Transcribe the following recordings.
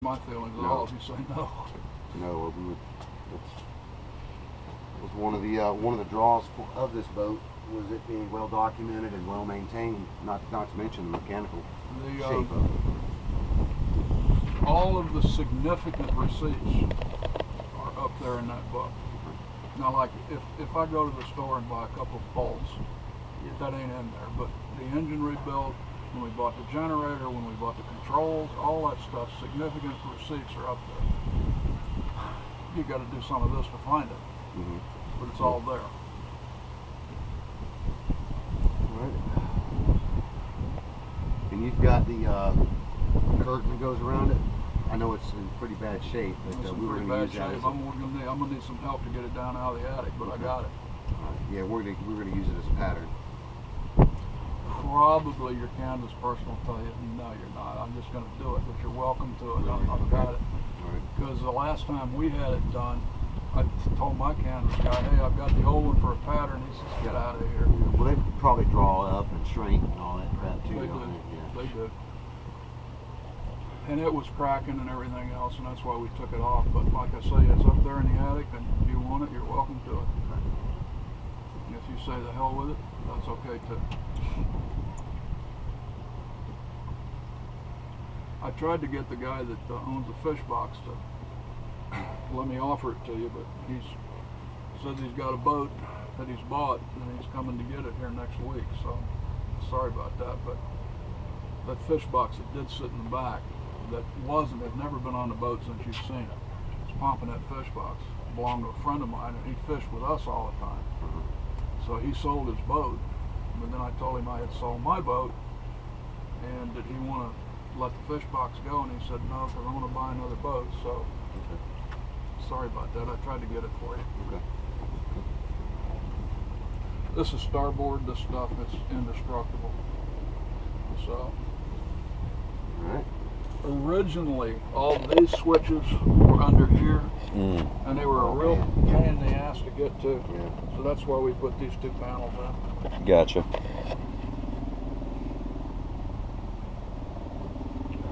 My feelings at all if you say no. No, we would. That was one of the draws of this boat, was it being well documented and well maintained. Not to mention the mechanical shape of it. All of the significant receipts are up there in that book. Now, like if I go to the store and buy a couple of bolts, that ain't in there. But the engine rebuild, when we bought the generator, when we bought the controls, all that stuff, significant receipts are up there. You got to do some of this to find it, but it's all there. Right. And you've got the curtain that goes around it. I know it's in pretty bad shape, but we were going to use that. I'm gonna need some help to get it down out of the attic, but I got it. Yeah, we're gonna use it as a pattern. Probably your canvas person will tell you, no, you're not. I'm just going to do it, but you're welcome to it. I've got it. Because the last time we had it done, I told my canvas guy, hey, I've got the old one for a pattern. He says, get out of here. Well, they probably draw up and shrink and all that crap too. They do. They do. And it was cracking and everything else, and that's why we took it off. But like I say, it's up there in the attic, and if you want it, you're welcome to it. And if you say the hell with it, that's okay too. I tried to get the guy that owns the fish box to let me offer it to you, but he says he's got a boat that he's bought and he's coming to get it here next week, so sorry about that. But that fish box that did sit in the back, that had never been on the boat since you've seen it. It's pumping that fish box. It belonged to a friend of mine, and he fished with us all the time. So he sold his boat, but then I told him I had sold my boat, and did he want to let the fish box go, and he said no, because I want to buy another boat. So sorry about that. I tried to get it for you. This is starboard. This stuff, it's indestructible. So originally all these switches were under here, and they were a real pain in the ass to get to. So that's why we put these two panels in. Gotcha.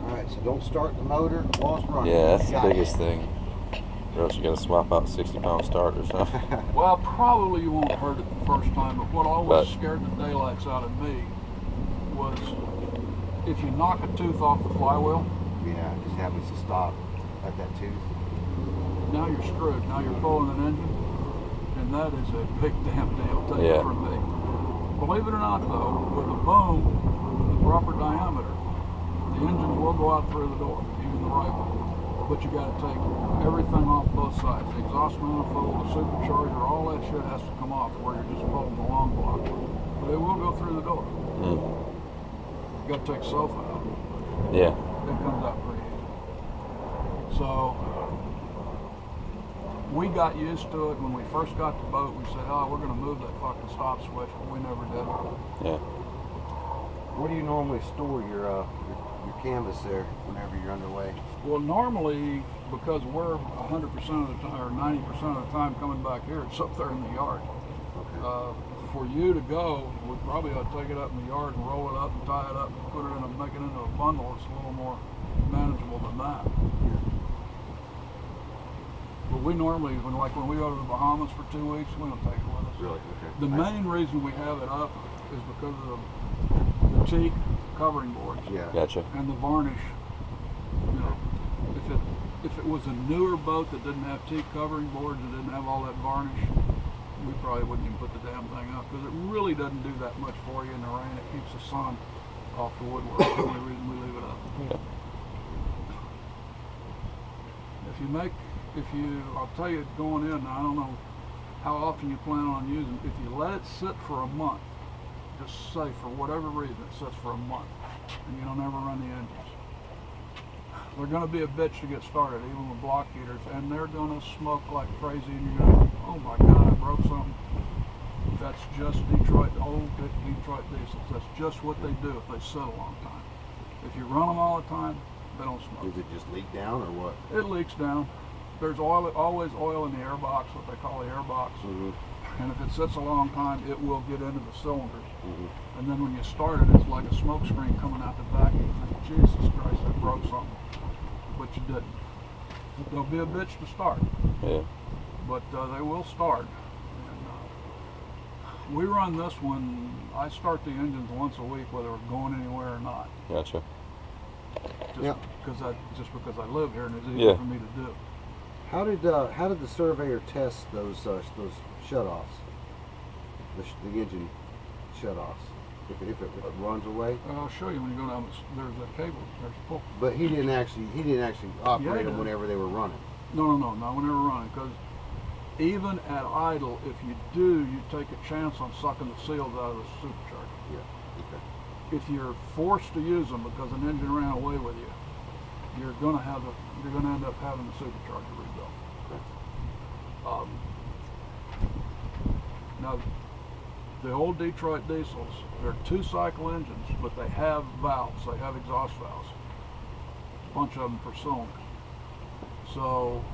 Alright, so don't start the motor while it's running. Yeah, that's the biggest thing. Or else you gotta swap out 60-pound start or something. Well, probably you won't hurt it the first time, but what always scared the daylights out of me was if you knock a tooth off the flywheel. Yeah, it just happens to stop at that tooth. Now you're screwed. Now you're pulling an engine, and that is a big damn deal, take it from me. Believe it or not, though, with a boom, the proper diameter, the engine will go out through the door, even the right one. But you got to take everything off both sides. The exhaust manifold, the supercharger, all that shit has to come off where you're just pulling the long block. But it will go through the door. You got to take sofa out. Yeah. It comes out pretty easy. So we got used to it when we first got the boat. We said, oh, we're going to move that fucking stop switch, but we never did. Yeah. Where do you normally store your canvas there whenever you're underway? Well, normally, because we're 100% of the time, or 90% of the time coming back here, it's up there in the yard. For you to go, we probably ought to take it up in the yard and roll it up and tie it up and put it in make it into a bundle. It's a little more manageable than that. But we normally, when we go to the Bahamas for 2 weeks, we don't take it with us. Really? Okay. The main reason we have it up is because of the teak covering boards. Yeah. Gotcha. And the varnish. You know, if it was a newer boat that didn't have teak covering boards and didn't have all that varnish, we probably wouldn't even put the damn thing up, because it really doesn't do that much for you in the rain. It keeps the sun off the woodwork. That's the only reason we leave it up. I'll tell you going in, I don't know how often you plan on using it. If you let it sit for a month, just say for whatever reason it sits for a month, and you don't ever run the engines, they're going to be a bitch to get started, even with block heaters, and they're going to smoke like crazy, and you're going to think, oh my God, I broke something. That's just old Detroit diesels. That's just what they do if they sit a long time. If you run them all the time, they don't smoke. Does it just leak down or what? It leaks down. There's always oil in the air box, what they call the air box. And if it sits a long time, it will get into the cylinders. And then when you start it, it's like a smoke screen coming out the back, and you think, Jesus Christ, I broke something. but you didn't. They'll be a bitch to start, Yeah. but they will start. And, we run this one. I start the engines once a week, whether we're going anywhere or not. Gotcha. Because I live here and it's easy Yeah. for me to do. How did the surveyor test those shutoffs, the engine shutoffs? If it runs away. I'll show you when you go down. There's a cable. There's a pull. But he didn't actually operate he them did. whenever they were running. No, not whenever running. Because even at idle, if you do, you take a chance on sucking the seals out of the supercharger. Yeah. Okay. If you're forced to use them because an engine ran away with you, you're gonna end up having the supercharger rebuilt. Okay. Now, the old Detroit diesels, they're 2-cycle engines, but they have valves. They have exhaust valves. A bunch of them for cylinders. So,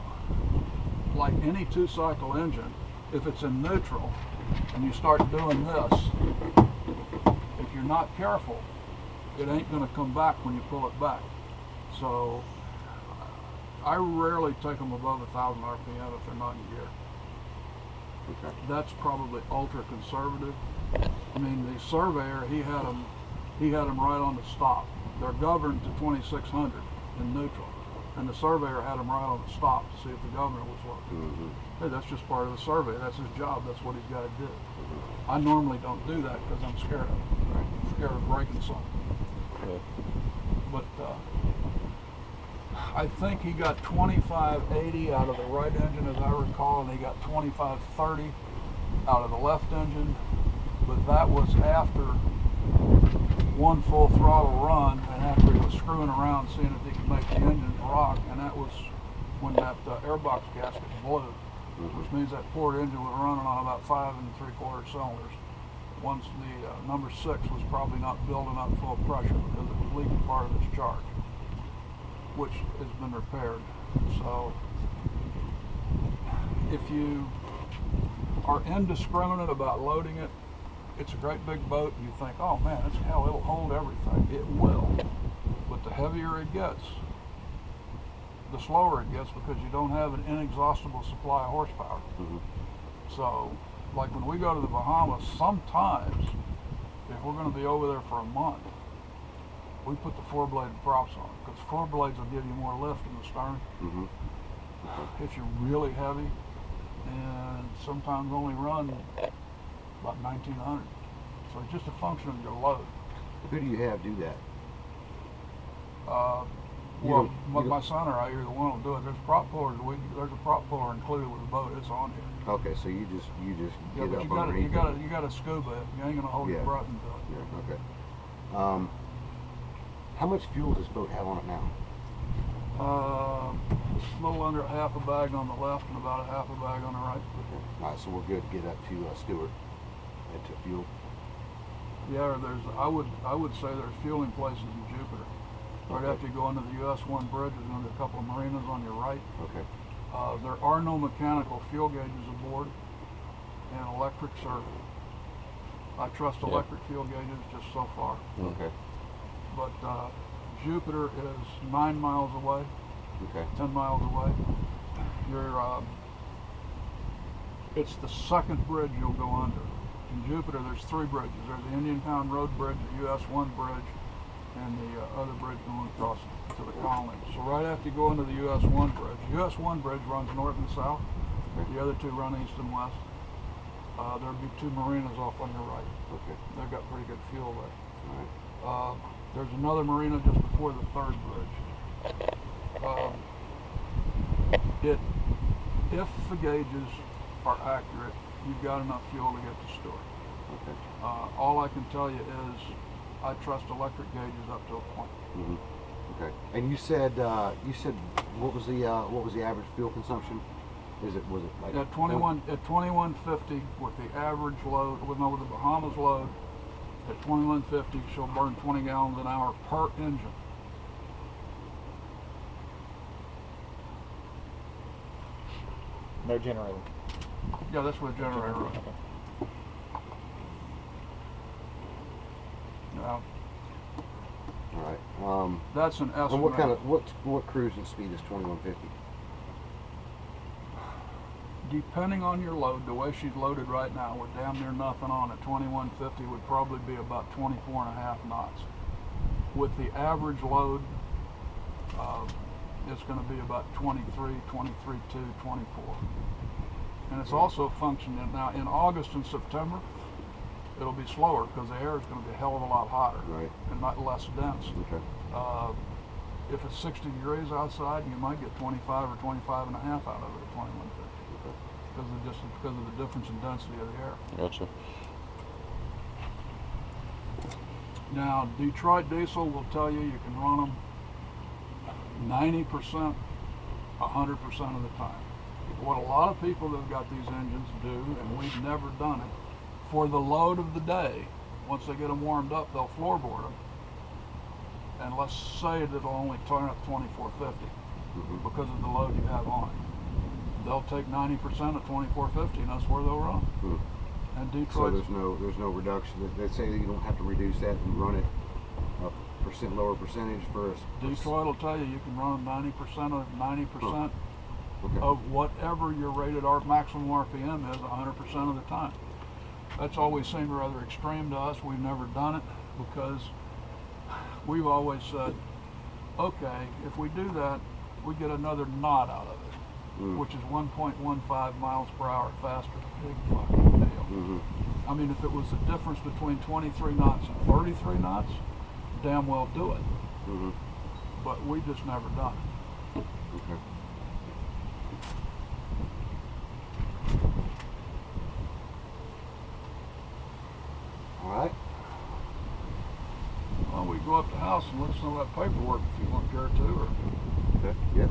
like any 2-cycle engine, if it's in neutral and you start doing this, if you're not careful, it ain't going to come back when you pull it back. So, I rarely take them above 1,000 RPM if they're not in gear. Okay. That's probably ultra conservative. I mean, the surveyor, he had them right on the stop. They're governed to 2600 in neutral, and the surveyor had them right on the stop to see if the governor was working. Mm-hmm. Hey, that's just part of the survey. That's his job. That's what he's got to do. I normally don't do that because I'm scared of it. I'm scared of breaking something. Yeah. But I think he got 2580 out of the right engine, as I recall, and he got 2530 out of the left engine. But that was after one full throttle run, and after he was screwing around seeing if he could make the engine rock, and that was when that airbox gasket blew, which means that poor engine was running on about 5 3/4 cylinders. Once the number 6 was probably not building up full pressure because it was leaking part of its charge, which has been repaired. So if you are indiscriminate about loading it, it's a great big boat and you think, oh man, it's hell, it'll hold everything. It will. But the heavier it gets, the slower it gets because you don't have an inexhaustible supply of horsepower. Mm-hmm. So like when we go to the Bahamas, sometimes if we're going to be over there for a month, we put the 4-bladed props on because 4 blades will give you more lift in the stern. Mm-hmm. If you're really heavy, and sometimes only run about 1900. So it's just a function of your load. Who do you have do that? Well, my son or I, you're the one who'll do it. There's prop pullers. There's a prop puller included with the boat. It's on here. Okay, so you just Yeah, get but up you underneath. got to scuba it. You ain't gonna hold your Yeah. breath until it. Yeah. Okay. How much fuel does this boat have on it now? It's a little under half a bag on the left and about a half a bag on the right. Okay. All right, so we're good to get up to Stewart and to fuel. Yeah, I would say there's fueling places in Jupiter. Right Okay. after you go into the US 1 bridge, there's going to be a couple of marinas on your right. Okay. There are no mechanical fuel gauges aboard, and electrics are. I trust electric fuel gauges just so far. Okay. But Jupiter is 9 miles away, Okay. 10 miles away. It's the second bridge you'll go under. In Jupiter, there's 3 bridges. There's the Indiantown Road Bridge, the US 1 bridge, and the other bridge going across to the colony. So right after you go into the US 1 bridge, US 1 bridge runs north and south. The other 2 run east and west. There'll be 2 marinas off on your right. Okay. They've got pretty good fuel there. All right. There's another marina just before the 3rd bridge. If the gauges are accurate, you've got enough fuel to get to Stewart. Okay. All I can tell you is I trust electric gauges up to a point. Mm-hmm. Okay. And you said what was the average fuel consumption? Was it like At 2150 with the average load, with the Bahamas load, at 2150 she'll burn 20 gallons an hour per engine. No generator. Yeah, that's what a generator runs. Okay. Now, All right. That's an estimate. And what cruising speed is 2150? Depending on your load, the way she's loaded right now, with damn near nothing on it, 2150 would probably be about 24.5 knots. With the average load, it's going to be about 23, 23.2, 24. And it's also functioning now in August and September. It'll be slower because the air is going to be a hell of a lot hotter, Right. and not less dense. Okay. If it's 60 degrees outside, you might get 25 or 25 and a half out of it at 2150. Because of the difference in density of the air. Gotcha. Now, Detroit Diesel will tell you you can run them 90%, 100% of the time. What a lot of people that have got these engines do, and we've never done it, for the load of the day, once they get them warmed up, they'll floorboard them. And let's say that it'll only turn up 2450 because of the load you have on it. They'll take 90% of 2450, and that's where they'll run. And Detroit. So there's no reduction. They say that you don't have to reduce that and run it a lower percentage for us. Detroit will tell you you can run 90% of 90% Okay. of whatever your rated maximum RPM is 100% of the time. That's always seemed rather extreme to us. We've never done it because we've always said, okay, if we do that, we get another knot out of it, which is 1.15 miles per hour faster. Big fucking deal. I mean, if it was the difference between 23 knots and 33 knots, damn well do it. But we just never done it. Okay. All right. Well, we go up to the house and let us know that paperwork if you want to care to. Or Okay. Yeah.